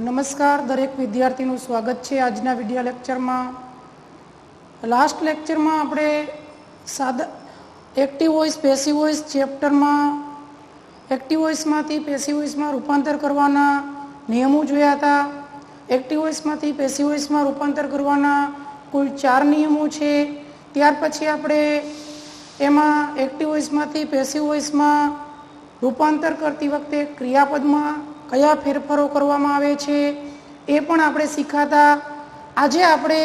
नमस्कार दरेक विद्यार्थीનું સ્વાગત છે આજના વિડિયો લેક્ચરમાં। લાસ્ટ લેક્ચરમાં આપણે સાદા એક્ટિવ વોઇસ પેસિવ વોઇસ ચેપ્ટરમાં એક્ટિવ વોઇસમાંથી પેસિવ વોઇસમાં રૂપાંતર કરવાના નિયમો જોયા હતા। એક્ટિવ વોઇસમાંથી પેસિવ વોઇસમાં રૂપાંતર કરવાના કુલ 4 નિયમો છે। ત્યાર પછી આપણે એમાં એક્ટિવ વોઇસમાંથી પેસિવ વોઇસમાં રૂપાંતર કરતી વખતે ક્રિયાપદમાં કયા ફેરફારો કરવામાં આવે છે એ પણ આપણે શીખાતા। આજે આપણે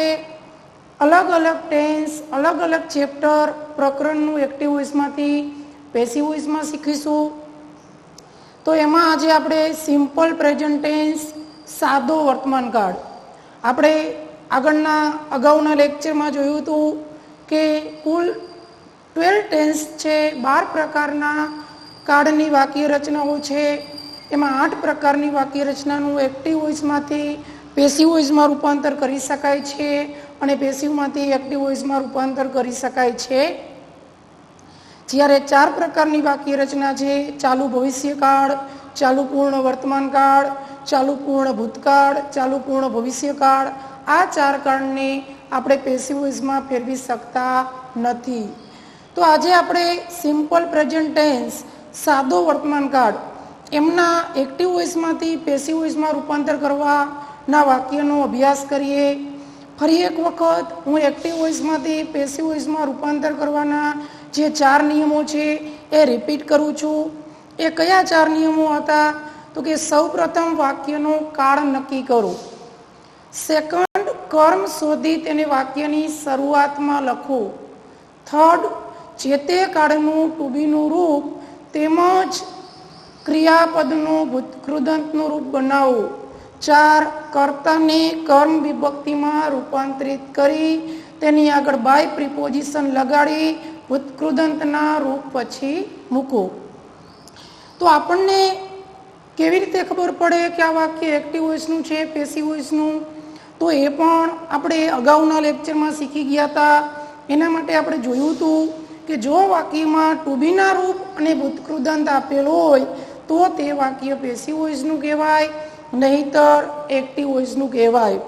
અલગ અલગ ટેન્સ અલગ અલગ ચેપ્ટર પ્રકરણનું એક્ટિવ વોઇસમાંથી પેસિવ વોઇસમાં શીખીશું। તો એમાં આજે આપણે સિમ્પલ પ્રેઝન્ટ ટેન્સ સાદો વર્તમાન કાળ આપણે અગાઉના લેક્ચરમાં જોયું હતું કે કુલ 12 ટેન્સ છે, 12 પ્રકારના કાળની વાક્ય રચનાઓ છે। એમાં 8 પ્રકારની વાક્ય રચનાનું એક્ટિવ વોઇસમાંથી પેસિવ વોઇસમાં રૂપાંતર કરી શકાય છે અને પેસિવમાંથી એક્ટિવ વોઇસમાં રૂપાંતર કરી શકાય છે। જ્યારે 4 પ્રકારની વાક્ય રચના છે, ચાલુ ભવિષ્યકાળ, ચાલુ પૂર્ણ વર્તમાન કાળ, ચાલુ પૂર્ણ ભૂતકાળ, ચાલુ પૂર્ણ ભવિષ્યકાળ, આ 4 કાળને આપણે પેસિવ વોઇસમાં ફેરવી શકતા નથી। તો આજે આપણે સિમ્પલ પ્રેઝન્ટ ટેન્સ સાદો વર્તમાન કાળ એમના એક્ટિવ વોઇસમાંથી પેસિવ વોઇસમાં રૂપાંતર કરવાના વાક્યનો અભ્યાસ કરીએ। ફરી એક વખત હું એક્ટિવ વોઇસમાંથી પેસિવ વોઇસમાં રૂપાંતર કરવાના જે 4 નિયમો છે એ રિપીટ કરું છું। એ કયા 4 નિયમો હતા? તો કે સૌપ્રથમ વાક્યનો કાળ નક્કી કરો, સેકન્ડ કર્મ શોધી તેને વાક્યની શરૂઆતમાં લખો, થર્ડ જે તે કાળનું ટુ બીનું રૂપ તેમજ ક્રિયાપદનું ભૂતકૃદંતનું રૂપ બનાવો, 4 કર્તાને કર્મ વિભક્તિમાં રૂપાંતરિત કરી તેની આગળ બાય પ્રિપોઝિશન લગાડી ભૂતકૃદંતના રૂપ પછી મૂકો। તો આપણને કેવી રીતે ખબર પડે કે આ વાક્ય એક્ટિવ વોઇસનું છે પેસિવ વોઇસનું? તો એ પણ આપણે અગાઉના લેક્ચરમાં શીખી ગયા હતા। એના માટે આપણે જોયું હતું કે જો વાક્યમાં ટુ બીના રૂપ અને ભૂતકૃદંત આપેલ હોય તો તે વાક્ય પેસિવ વોઇસનું કહેવાય, નહીતર એક્ટિવ વોઇસનું કહેવાય।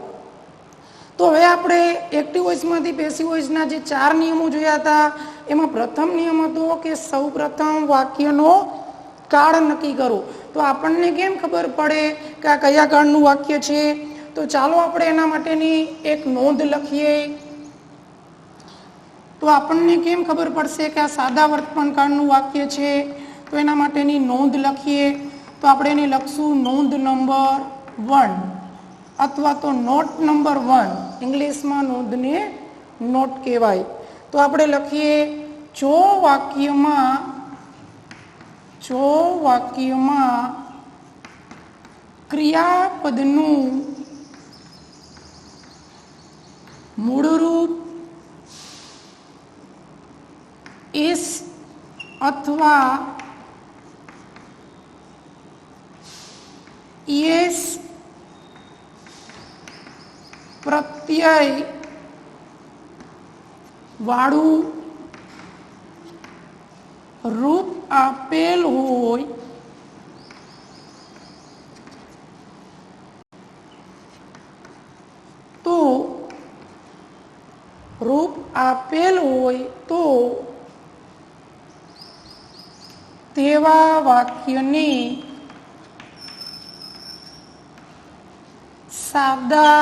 તો હવે આપણે એક્ટિવ વોઇસમાંથી પેસિવ વોઇસના જે 4 નિયમો જોયા હતા એમાં પ્રથમ નિયમ હતો કે સૌ પ્રથમ વાક્યનો કાળ નક્કી કરો। તો આપણને કેમ ખબર પડે કે આ કયા કાળનું વાક્ય છે? તો ચાલો આપણે એના માટેની એક નોંધ લખીએ। તો આપણને કેમ ખબર પડશે કે આ સાદા વર્તમાન કાળનું વાક્ય છે? તો એના માટેની નોંધ લખીએ। તો આપણે એને લખશું નોંધ નંબર 1 અથવા તો નોટ નંબર 1, ઇંગ્લિશમાં નોંધને નોટ કહેવાય। તો આપણે લખીએ જો વાક્યમાં ક્રિયાપદનું મૂળરૂપ એસ અથવા યસ પ્રત્યય વાળું રૂપ આપેલ હોય તો તેવા વાક્યને સાદા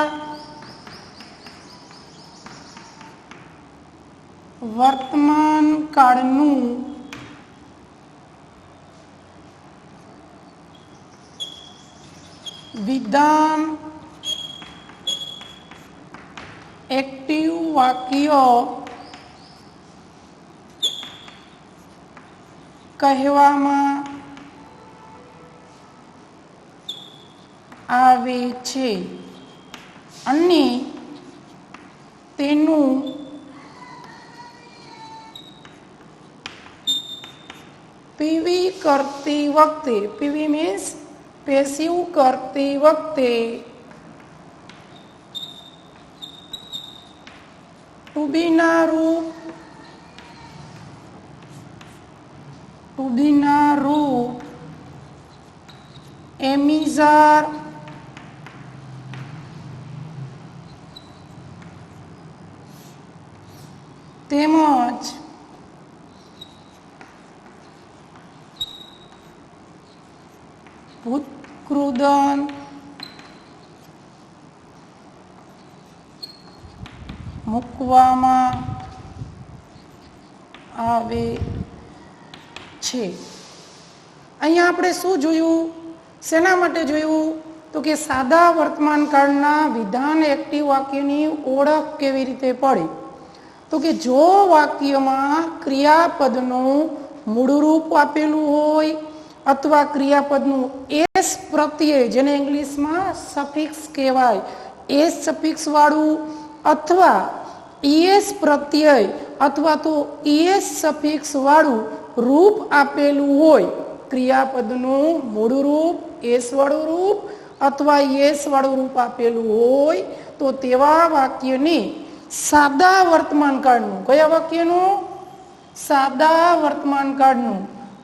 વર્તમાન કાળનું વિધાન એક્ટિવ વાક્ય કહેવામાં આવે છે અને તેનું પીવી કરતી વખતે, પીવી મીન્સ પેસિવ કરતી વખતે ટુ બીના રૂપ એમિઝાર તેમજ ભૂતકૃદંત મૂકવામાં આવે છે। અહીંયા આપણે શું જોયું, શેના માટે જોયું, તો કે સાદા વર્તમાન કાળના વિધાન એક્ટિવ વાક્યની ઓળખ કેવી રીતે પડે। તો કે જો વાક્યમાં ક્રિયાપદનું મૂળરૂપ આપેલું હોય અથવા ક્રિયાપદનું એસ પ્રત્યય, જેને ઇંગ્લિશમાં સફિક્સ કહેવાય, એસ સફિક્સ વાળું અથવા ઈએસ પ્રત્યય અથવા તો ઈએસ સફિક્સ વાળું રૂપ આપેલું હોય, ક્રિયાપદનું મૂળ રૂપ એસ વાળું રૂપ અથવા ઈએસ વાળું રૂપ આપેલું હોય તો તેવા વાક્યને સાદા વર્તમાન કાળનું, કયા વાક્યનું, સાદા વર્તમાન કાળનું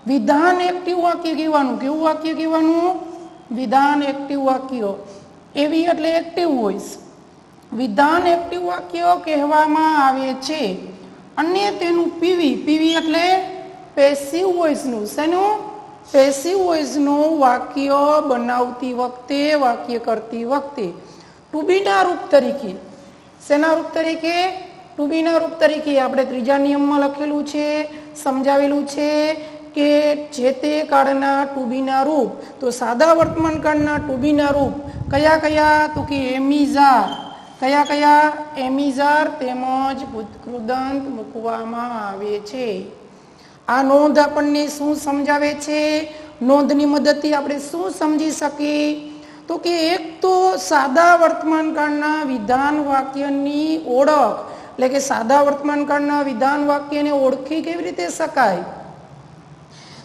વિધાન એક્ટિવ વાક્ય કહેવાનું। કેવું વાક્ય કહેવાનું, વિધાન એક્ટિવ વાક્ય। એવી એટલે એક્ટિવ વોઇસ, વિધાન એક્ટિવ વાક્ય કહેવામાં આવે છે। અને તેનું પીવી, પીવી એટલે પેસિવ વોઇસનું, શેનું, પેસિવ વોઇસનું વાક્ય બનાવતી વખતે, વાક્ય કરતી વખતે ટુ બીના રૂપ તરીકે, શેના રૂપ તરીકે, ટુ બીના રૂપ તરીકે આપણે ત્રીજા નિયમમાં લખેલું છે, સમજાવેલું છે કે જે તે કાળના ટુ બીના રૂપ, તો સાદા વર્તમાન કાળના ટુ બીના રૂપ કયા કયા, તો કે એમિઝાર, કયા કયા, એમિઝાર તેમજ ભૂતકૃદંત મૂકવામાં આવે છે। આ નોંધ આપણને શું સમજાવે છે, નોંધની મદદથી આપણે શું સમજી શકીએ, તો કે એક તો સાદા વર્તમાન કાળના વિધાન વાક્યની ઓળખ, એટલે કે સાદા વર્તમાન કાળના વિધાન વાક્યને ઓળખી કેવી રીતે શકાય,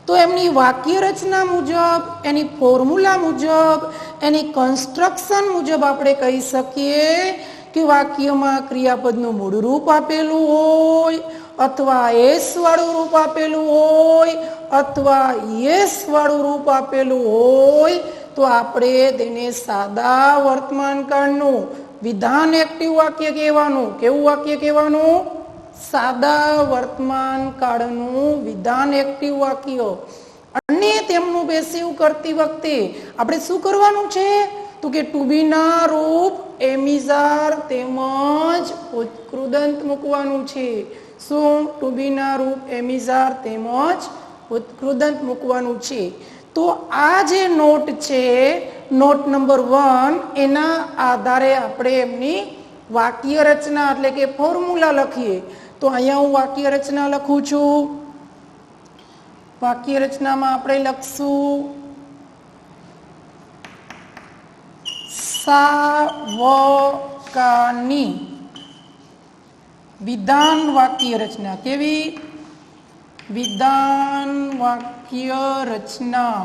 તો એમની વાક્ય રચના મુજબ, એની ફોર્મ્યુલા મુજબ, એની કન્સ્ટ્રક્શન મુજબ આપણે કહી શકીએ કે વાક્યમાં ક્રિયાપદનું મૂળ રૂપ આપેલું હોય અથવા એસ વાળું રૂપ આપેલું હોય અથવા યસ વાળું રૂપ આપેલું હોય તો આપણે તેને સાદા વર્તમાન કાળનું વિધાન એક્ટિવ વાક્ય કહેવાનું। કેવું વાક્ય કહેવાનું, સાદા વર્તમાન કાળનું વિધાન એક્ટિવ વાક્ય। અને તેમનું પેસિવ કરતી વખતે આપણે શું કરવાનું છે, તો કે ટુ બી ના રૂપ એમિઝાર તેમજ ભૂતકૃદંત મૂકવાનું છે। શું, ટુ બી ના રૂપ એમિઝાર તેમજ ભૂતકૃદંત મૂકવાનું છે। તો આ જે નોટ છે, નોટ નંબર 1, એના આધારે આપણે એમની વાક્ય રચના એટલે કે ફોર્મ્યુલા લખીએ। તો અહીંયા હું વાક્ય રચના લખું છું। વાક્ય રચનામાં આપણે લખશું સાવકાની વિધાન વાક્ય રચના। કેવી, વિધાન વાક્ય રચના,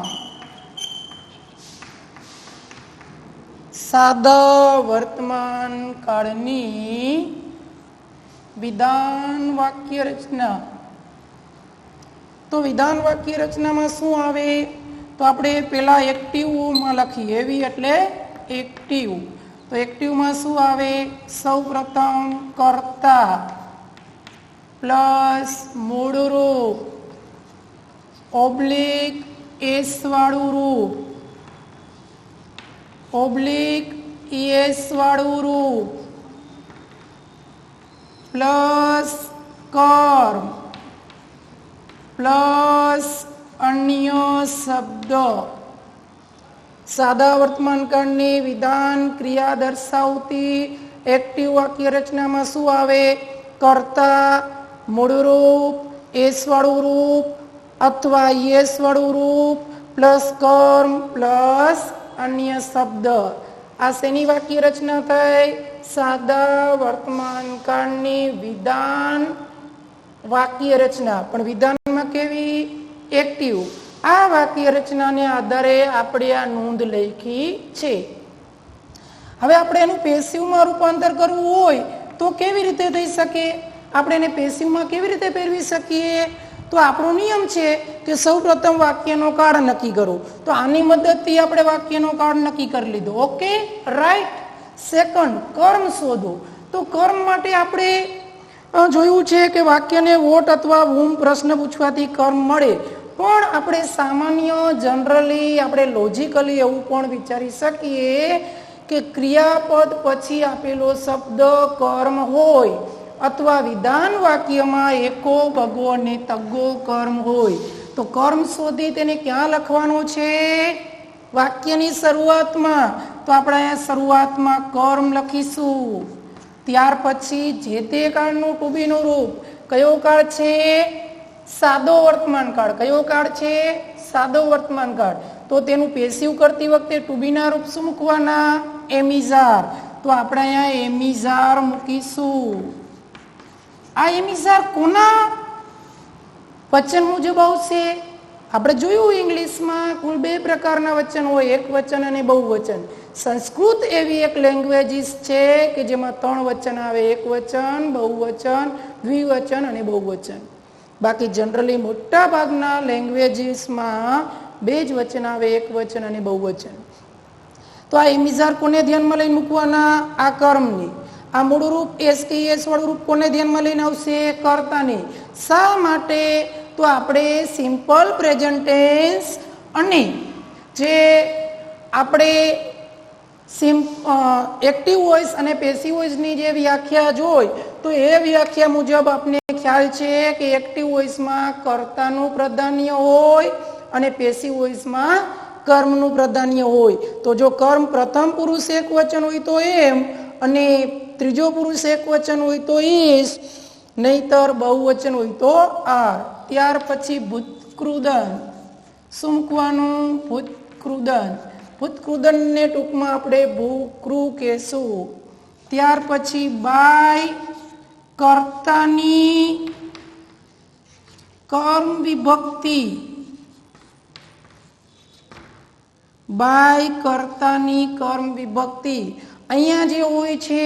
સાદા વર્તમાન કાળની વિધાન વાક્ય રચના। તો વિધાન વાક્ય રચનામાં શું આવે, તો આપણે પેલા એક્ટિવમાં લખીએ, એવી એટલે એક્ટિવ। તો એક્ટિવમાં શું આવે, સૌ પ્રથમ કર્તા પ્લસ મૂળ રૂપ ઓબ્લિક એસ વાળું રૂપ ઓબ્લિક ઈએસ વાળું રૂપ પ્લસ કર્મ પ્લસ અન્ય શબ્દ। સાદા વર્તમાન કાળની વિધાન ક્રિયા દર્શાવતી એક્ટિવ વાક્ય રચનામાં શું આવે, કર્તા, મૂળ રૂપ, એસ વાળું રૂપ અથવા યસ વાળું રૂપ પ્લસ કર્મ પ્લસ અન્ય શબ્દ। આ શેની વાક્ય રચના થઈ, સાદા વર્તમાન કાળની વિધાન વાક્ય રચના, પણ વિધાનમાં કેવી, એક્ટિવ। આ વાક્ય રચનાને આધારે આપણે આ નોંધ લખી છે। હવે આપણે એનું પેસિવમાં રૂપાંતર કરવું હોય તો કેવી રીતે થઈ શકે, આપણે એને પેસિવમાં કેવી રીતે ફેરવી શકીએ, તો આપણો નિયમ છે કે સૌ પ્રથમ વાક્યનો કાળ નક્કી કરો। તો આની મદદથી આપણે વાક્યનો કાળ નક્કી કરી લીધો, ઓકે, રાઈટ। સેકન્ડ, કર્મ શોધો। તો કર્મ માટે આપણે જોયું છે કે વાક્યને વોટ અથવા whom પ્રશ્ન પૂછવાથી કર્મ મળે, પણ આપણે સામાન્ય જનરલી આપણે લોજિકલી એવું પણ વિચારી શકીએ કે ક્રિયાપદ પછી આપેલો શબ્દ કર્મ હોય અથવા વિધાન વાક્યમાં એકો ભગવો અને તગ્ગો કર્મ હોય તો કર્મ શોધી તેને ક્યાં લખવાનો છે? વાક્યની શરૂઆતમાં. તો આપણે અહીંયા શરૂઆતમાં કર્મ લખીશું. ત્યાર પછી જે તે કાળનું ટુ બી નું રૂપ. કયો કાળ છે? સાદો વર્તમાન કાળ. કયો કાળ છે? સાદો વર્તમાન કાળ. તો તેનું પેસિવ કરતી વખતે ટુ બી ના રૂપ શું મૂકવાના? એમિઝાર. તો આપણે અહીંયા એમિઝાર મૂકીશું. આ એમિઝાર કોના વચન મુજબ આવશે? આપણે જોયું ઇંગ્લિશમાં કુલ 2 પ્રકારના વચન હોય, એક વચન અને બહુવચન. સંસ્કૃત એવી એક લેંગ્વેજીસ છે કે જેમાં 3 વચન આવે, એક વચન, બહુવચન, દ્વિવચન અને બહુવચન. બાકી જનરલી મોટા ભાગના લેંગ્વેજીસમાં 2 જ વચન આવે, એક વચન અને બહુવચન. તો આ એમિઝાર કોને ધ્યાનમાં લઈને મૂકવાના? આ કર્મની. આ મૂળ રૂપ એસ વાળું રૂપ કોને ધ્યાનમાં લઈને આવશે? કર્તાની. શા માટે? તો આપણે સિમ્પલ પ્રેઝન્ટ ટેન્સ અને જે આપણે એક્ટિવ વોઇસ અને પેસિવ વોઇસની જે વ્યાખ્યા જોઈ તો એ વ્યાખ્યા મુજબ આપણે ખ્યાલ છે કે એક્ટિવ વોઇસમાં કર્તાનું પ્રાધાન્ય હોય અને પેસિવ વોઇસમાં કર્મનું પ્રાધાન્ય હોય. તો જો કર્મ પ્રથમ પુરુષ એક વચન હોય તો એમ અને ત્રીજો પુરુષ એક વચન હોય તો ઈસ, નહીતર બહુવચન હોય તો આર. ત્યાર પછી ભૂતકૃદન. શું મૂકવાનું? ભૂતકૃદન. ભૂતકૃદનને ટૂંકમાં આપણે ભૂકૃ કહેશું. ત્યાર પછી બાય કર્તાની કર્મ વિભક્તિ. બાય કર્તાની કર્મ વિભક્તિ. અહીંયા જે હોય છે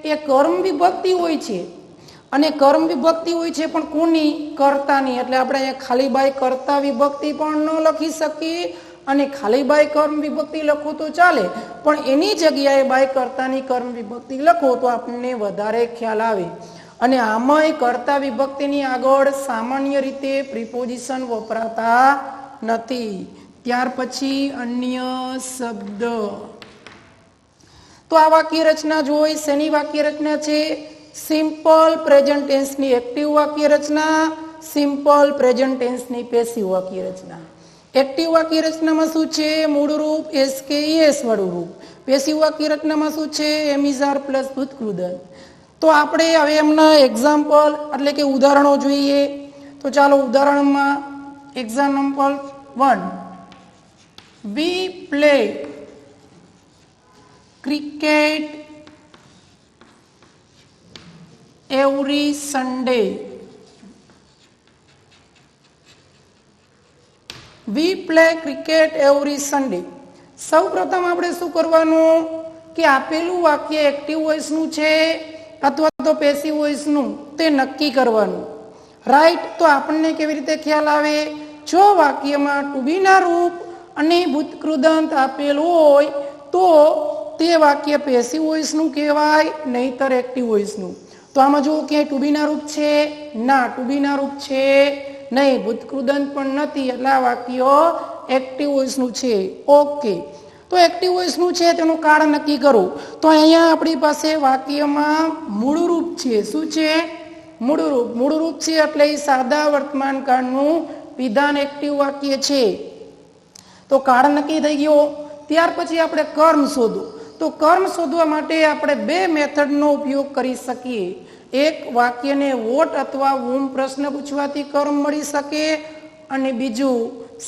એ કર્મ વિભક્તિ હોય છે અને કર્મ વિભક્તિ હોય છે પણ કોની? કર્તાની. એટલે આપણે અહીંયા ખાલી બાય કર્તા વિભક્તિ પણ ન લખી શકીએ અને ખાલી બાય કર્મ વિભક્તિ લખો તો ચાલે, પણ એની જગ્યાએ બાય કર્તાની કર્મ વિભક્તિ લખો તો આપણને વધારે ખ્યાલ આવે. અને આમાંય કર્તા વિભક્તિની આગળ સામાન્ય રીતે પ્રિપોઝિશન વપરાતા નથી. ત્યાર પછી અન્ય શબ્દ. તો આ વાક્ય રચના જોઈ. શેની વાક્ય રચના છે? સિમ્પલ પ્રેઝન્ટ ટેન્સની એક્ટિવ વાક્ય રચના, સિમ્પલ પ્રેઝન્ટ ટેન્સની પેસિવ વાક્ય રચના. એક્ટિવ વાક્ય રચનામાં શું છે? મૂળ રૂપ એસ વાળું રૂપ. પેસિવ વાક્ય રચનામાં શું છે? એમિઝાર પ્લસ ભૂતકૃદન. તો આપણે હવે એમના એક્ઝામ્પલ એટલે કે ઉદાહરણો જોઈએ. તો ચાલો ઉદાહરણમાં example 1. We play cricket every Sunday. We play cricket every Sunday. સૌ પ્રથમ આપણે શું કરવાનું કે આપેલું વાક્ય એક્ટિવ વોઇસનું છે અથવા તો પેસિવ વોઇસનું તે નક્કી કરવાનું. રાઈટ. તો આપણને કેવી રીતે ખ્યાલ આવે? જો વાક્યમાં ટુ બી ના રૂપ અને ભૂતકૃદંત આપેલું હોય તો તે વાક્ય પેસિવ વોઇસનું કહેવાય, નહીતર એક્ટિવ વોઇસનું. તો આમાં જો ક્યાંય ટુ બી ના રૂપ છે? ના, ટુ બી ના રૂપ છે નહીં, ભૂતકૃદંત પણ નથી, એટલે આ વાક્ય એક્ટિવ વોઇસનું છે. ઓકે. તો એક્ટિવ વોઇસનું છે તેનું કાળ નક્કી કરો. તો અહીંયા આપણી પાસે વાક્યમાં મૂળ રૂપ છે. શું છે? મૂળ રૂપ. મૂળ રૂપ છે એટલે એ સાદા વર્તમાન કાળનું વિધાન એક્ટિવ વાક્ય છે. તો કાળ નક્કી થઈ ગયો. ત્યાર પછી આપણે કર્મ શોધો. તો કર્મ શોધવા માટે આપણે 2 મેથડનો ઉપયોગ કરી શકીએ. એક, વાક્યને વોટ અથવા whom પ્રશ્ન પૂછવાથી કર્મ મળી શકે અને બીજું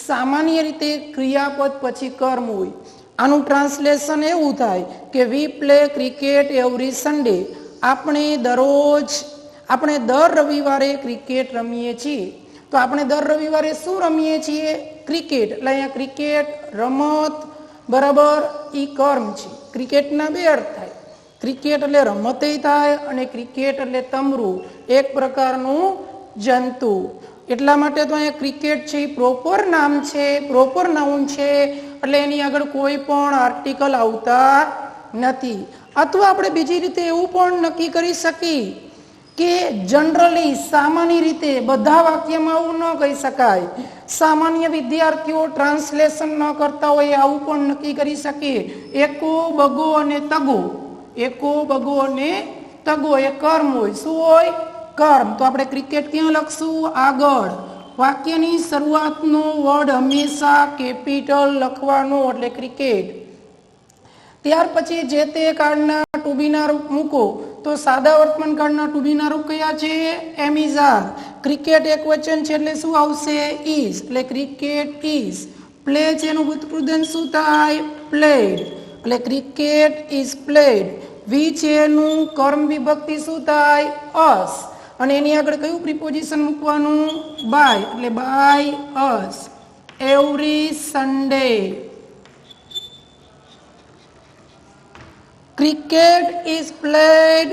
સામાન્ય રીતે ક્રિયાપદ પછી કર્મ હોય. આનું ટ્રાન્સલેશન એવું થાય કે we play cricket every Sunday. આપણે દર રવિવારે ક્રિકેટ રમીએ છીએ. તો આપણે દર રવિવારે શું રમીએ છીએ? ક્રિકેટ. એટલે અહીંયા ક્રિકેટ રમત બરાબર ઈ કર્મ છે. ક્રિકેટના 2 અર્થ થાય. ક્રિકેટ એટલે રમતે થાય અને ક્રિકેટ એટલે તમરું, એક પ્રકારનું જંતુ. એટલા માટે તો અહીંયા ક્રિકેટ છે એ પ્રોપર નામ છે, પ્રોપર નાઉન છે, એટલે એની આગળ કોઈ પણ આર્ટિકલ આવતા નથી. અથવા આપણે બીજી રીતે એવું પણ નક્કી કરી શકીએ કે જનરલી સામાન્ય રીતે બધા વાક્યમાં આવું ન કહી શકાય. સામાન્ય વિદ્યાર્થીઓ ટ્રાન્સલેશન ન કરતા હોય આવું પણ નક્કી કરી શકે. એકો બગો અને તગો, એકો બગો અને તગો એ કર્મ હોય. શું હોય? કર્મ. તો આપણે ક્રિકેટ ક્યાં લખશું? આગળ. વાક્યની શરૂઆતનો વર્ડ હંમેશા કેપિટલ લખવાનો, એટલે ક્રિકેટ. ત્યાર પછી જે તે કાળના ટુ બી ના રૂપ મૂકો. તો સાદા વર્તમાન કાળના ટુ બી ના રૂપ કયા છે? એમ ઇઝ આર. ક્રિકેટ એક વચન છે એટલે શું આવશે? ઇઝ. એટલે ક્રિકેટ ઇઝ. પ્લે છે એનું ભૂતકૃદંત શું થાય? પ્લેડ. એટલે ક્રિકેટ ઇઝ પ્લેડ. વી છે એનું કર્મ વિભક્તિ શું થાય? અસ. અને એની આગળ કયું પ્રિપોઝિશન મૂકવાનું? બાય. એટલે by us. Every Sunday. Cricket is played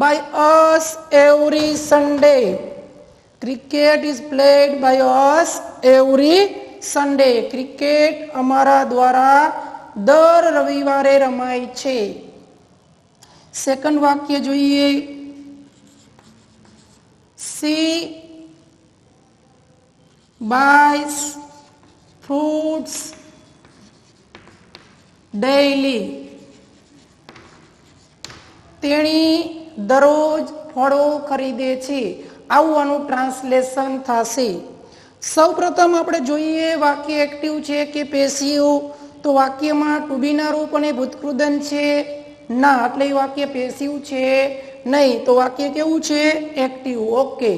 by us every Sunday. Cricket is played by us every Sunday. Cricket અમારા દ્વારા દર રવિવારે રમાય છે. સેકન્ડ વાક્ય જોઈએ. She buys fruits daily. તેણી દરરોજ ફળો ખરીદે છે. આવું આનું ટ્રાન્સલેશન થશે. સૌપ્રથમ આપણે જોઈએ વાક્ય એક્ટિવ છે કે પેસિવ. તો વાક્યમાં ટુ બી ના રૂપ અને ભૂતકૃદંત છે ના, એટલે એ વાક્ય પેસિવ છે નહીં. તો વાક્ય કેવું છે? એક્ટિવ. ઓકે.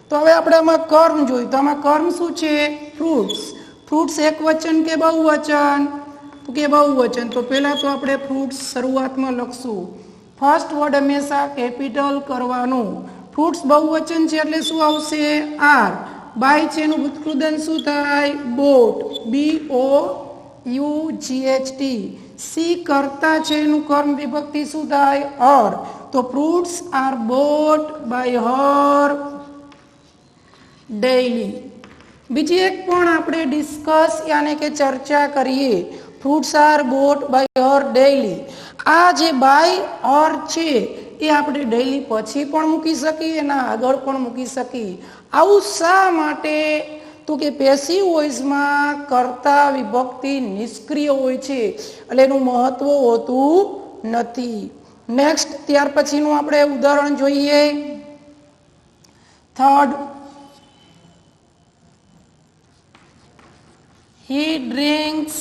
તો હવે આપણે આમાં કર્મ જોયું. તો આમાં કર્મ શું છે? ફ્રૂટ્સ. ફ્રૂટ્સ એક વચન કે બહુવચન? તો કે બહુવચન. તો પહેલા તો આપણે ફ્રૂટ્સ શરૂઆતમાં લખશું. ફર્સ્ટ વર્ડ હંમેશા કેપિટલ કરવાનું. ફ્રૂટ્સ બહુવચન છે એટલે શું આવશે? આર. બાય છે એનું ભૂતકૃદંત શું થાય? બોટ. BOUGHT. સી કરતા છે એનું કર્મ વિભક્તિ શું થાય? હર. તો fruits are bought by her daily. બીજી એક પણ આપણે ડિસ્કસ યાને કે ચર્ચા કરીએ. Fruits are bought by her daily. આ જે બાય ઓર છે એ આપણે ડેઈલી પછી પણ મૂકી શકીએ, એના આગળ પણ મૂકી શકીએ. આવું શા માટે? તો કે પેસિવ વોઇસમાં કર્તા વિભક્તિ નિષ્ક્રિય હોય છે એટલે એનું મહત્વ હોતું નથી. નેક્સ્ટ ત્યાર પછીનું આપણે ઉદાહરણ જોઈએ. Third, he drinks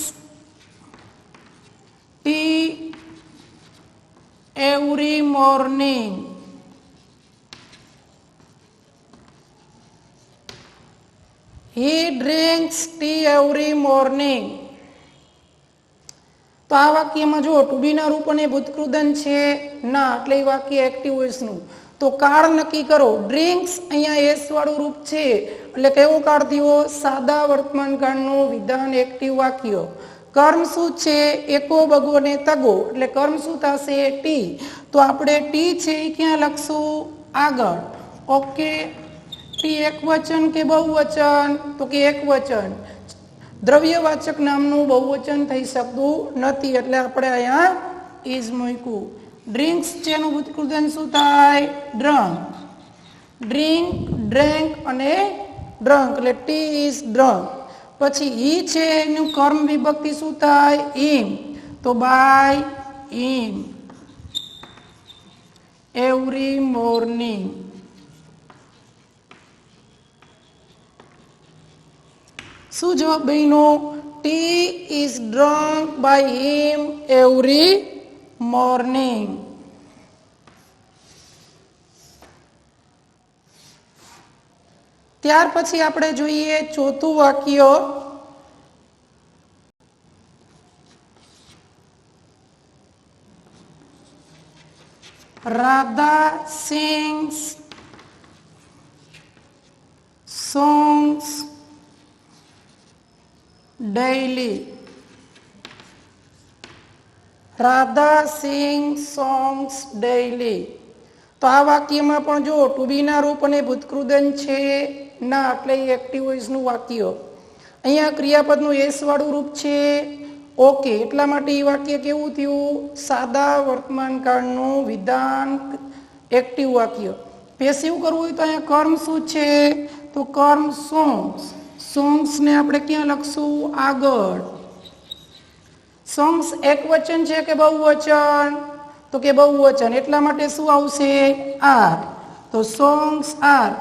tea every morning. He drinks tea every morning. તો આ વાક્યમાં જો ટુ બી ના રૂપ અને ભૂતકૃદંત છે ના, એટલે એ વાક્ય એક્ટિવ વોઇસનું. તો કાળ નક્કી કરો. ડ્રિંક્સ અહીંયા એસ વાળું રૂપ છે એટલે કેવો કાળ થયો? સાદા વર્તમાન કાળનું વિધાન એક્ટિવ વાક્ય. કર્મ શું છે? એકો બગો ને તગો. એટલે કર્મ શું થશે? ટી. તો આપણે ટી છે એ ક્યાં લખશું? આગળ. ઓકે. ટી એક વચન કે બહુવચન? તો કે એક વચન. દ્રવ્યવાચક નામનું બહુવચન થઈ શકતું નથી એટલે આપણે અહીંયા ઇઝ મૂક્યું. ડ્રિંક્સ છે એનું ભૂતકૃદંત શું થાય? ડ્રંક. ડ્રિંક, ડ્રેન્ક અને ડ્રંક એટલે ટી ઇઝ ડ્રંક. પછી ઈ છે એનું કર્મ વિભક્તિ શું થાય? ઇમ. તો બાય ઇમ એવરી મોર્નિંગ. શું જવાબ બહેનો? Tea is drunk by him every morning. ત્યાર પછી આપણે જોઈએ ચોથું વાક્ય. Radha sings songs daily. Radha sing songs daily. તો આ વાક્યમાં પણ જો ટુ બી ના રૂપ અને ભૂતકૃદંત છે ના, એટલે એક્ટિવ વોઇસનું વાક્ય. અહીંયા ક્રિયાપદનું એસ વાળું રૂપ છે. ઓકે. એટલા માટે એ વાક્ય કેવું થયું? સાદા વર્તમાન કાળનું વિધાન એક્ટિવ વાક્ય. પેસિવ કરવું હોય તો અહીંયા કર્મ શું છે તો કર્મ સોંગ્સ, સોંગ્સ ને આપણે ક્યાં લખશું આગળ. સોંગ્સ એક વચન છે કે બહુવચન તો કે બહુવચન, એટલા માટે શું આવશે આર. તો સોંગ્સ આર,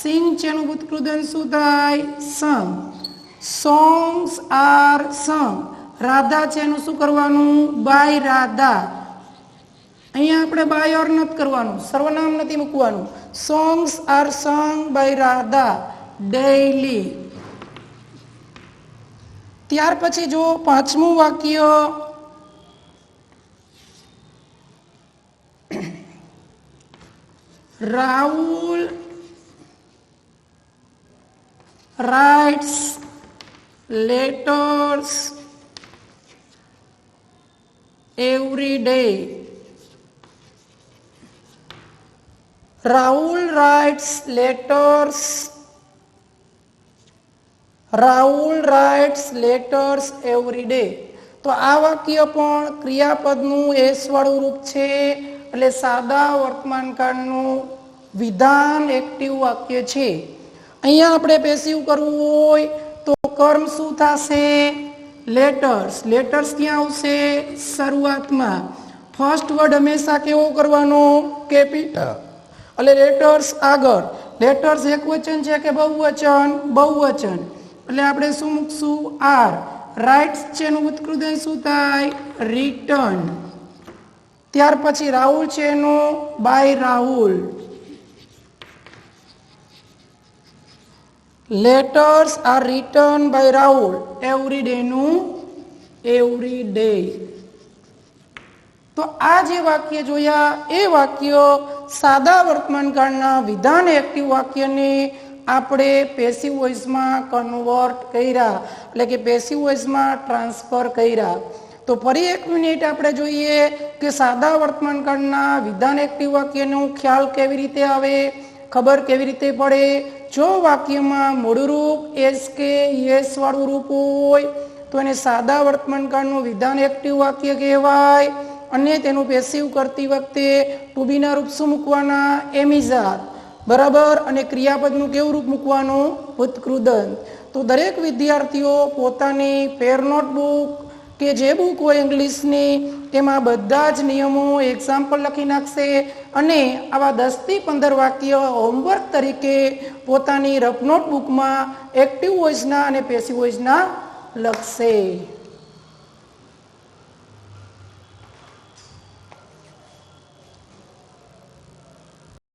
સિંગ છે એનું ભૂતકૃદન શું થાય some. Songs are some. Radha છે એનું શું કરવાનું બાય રાધા. અહીંયા આપણે બાય ઓર નથી કરવાનું, સર્વનામ નથી મૂકવાનું. Songs are sung by Radha daily. ત્યાર પછી જો પાંચમું વાક્ય, Rahul writes letters every day. Rahul writes letters. Rahul writes letters every day. તો આ વાક્ય પણ ક્રિયાપદનું એસ વાળું રૂપ છે, એટલે સાદા વર્તમાનકાળનું વિધાન એક્ટિવ વાક્ય છે. અહીંયા આપણે પેસિવ કરવું હોય તો કર્મ શું થશે લેટર્સ. લેટર્સ ક્યાં આવશે શરૂઆતમાં. ફર્સ્ટ વર્ડ હંમેશા કેવો કરવાનો કેપિટલ, એટલે લેટર્સ આગળ. લેટર્સ એક વચન છે કે બહુવચન બહુવચન, એટલે આપણે શું મૂકશું આર. રાઇટ્સ છે એનું ઉત્કૃદન શું થાય રિટર્ન. ત્યાર પછી રાહુલ છે એનું by Rahul. Letters are return by Rahul every day નું એવરી ડે. તો આ જે વાક્ય જોયા એ વાક્ય સાદા વર્તમાનકાળના વિધાન એક્ટિવ વાક્યને આપણે પેસિવ વોઇસમાં કન્વર્ટ કર્યા, એટલે કે પેસિવ વોઇસમાં ટ્રાન્સફર કર્યા. તો ફરી એક મિનિટ આપણે જોઈએ કે સાદા વર્તમાનકાળના વિધાન એક્ટિવ વાક્યનો ખ્યાલ કેવી રીતે આવે, ખબર કેવી રીતે પડે. જો વાક્યમાં મૂળ રૂપ એસ કે યસ વાળું રૂપ હોય તો એને સાદા વર્તમાનકાળનું વિધાન એક્ટિવ વાક્ય કહેવાય, અને તેનું પેસિવ કરતી વખતે ટુ બીના રૂપ શું મૂકવાના એમિઝાર, બરાબર. અને ક્રિયાપદનું કેવું રૂપ મૂકવાનું ભૂતકૃદંત. તો દરેક વિદ્યાર્થીઓ પોતાની પેર નોટબુક કે જે બુક હોય ઇંગ્લિશની તેમાં બધા જ નિયમો એક્ઝામ્પલ લખી નાખશે, અને આવા 10 થી 15 વાક્ય હોમવર્ક તરીકે પોતાની રફ નોટબુકમાં એક્ટિવ વોઇસના અને પેસિવ વોઇસના લખશે.